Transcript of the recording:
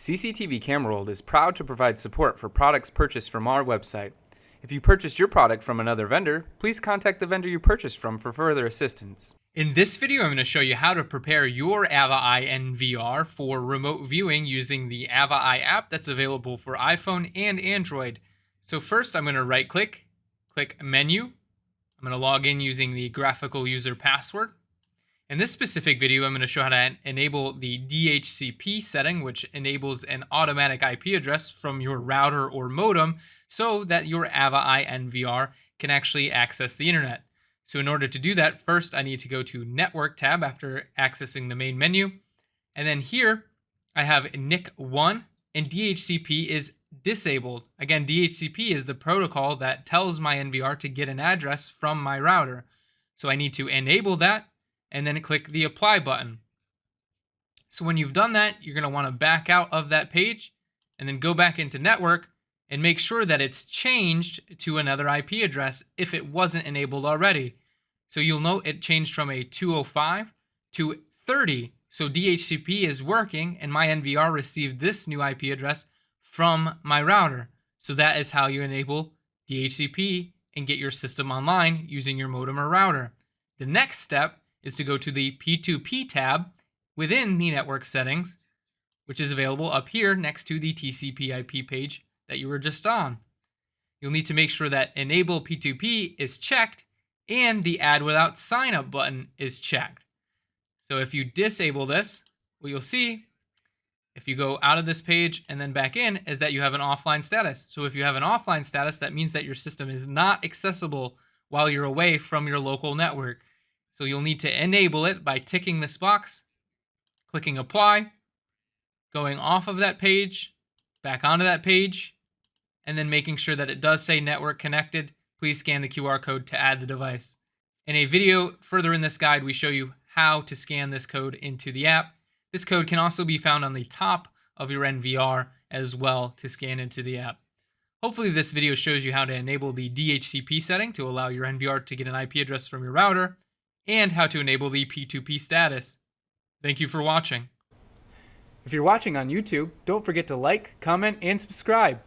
CCTV Camera World is proud to provide support for products purchased from our website. If you purchased your product from another vendor, please contact the vendor you purchased from for further assistance. In this video, I'm going to show you how to prepare your AvaEye NVR for remote viewing using the AvaEye app that's available for iPhone and Android. So first, I'm going to right-click, click Menu. I'm going to log in using the graphical user password. In this specific video, I'm going to show how to enable the DHCP setting, which enables an automatic IP address from your router or modem so that your AvaEye NVR can actually access the internet. So in order to do that, first I need to go to Network tab after accessing the main menu. And then here I have NIC1 and DHCP is disabled. Again, DHCP is the protocol that tells my NVR to get an address from my router. So I need to enable that and then click the Apply button. So when you've done that, you're going to want to back out of that page and then go back into Network and make sure that it's changed to another IP address if it wasn't enabled already. So you'll note it changed from a 205 to 30. So DHCP is working and my NVR received this new IP address from my router. So that is how you enable DHCP and get your system online using your modem or router. The next step is to go to the P2P tab within the network settings, which is available up here next to the TCP IP page that you were just on. You'll need to make sure that Enable P2P is checked and the Add Without Sign Up button is checked. So if you disable this, what you'll see, if you go out of this page and then back in, is that you have an offline status. So if you have an offline status, that means that your system is not accessible while you're away from your local network. So you'll need to enable it by ticking this box, clicking Apply, going off of that page, back onto that page, and then making sure that it does say network connected. Please scan the QR code to add the device. In a video further in this guide, we show you how to scan this code into the app. This code can also be found on the top of your NVR as well to scan into the app. Hopefully this video shows you how to enable the DHCP setting to allow your NVR to get an IP address from your router, and how to enable the P2P status. Thank you for watching. If you're watching on YouTube, don't forget to like, comment, and subscribe.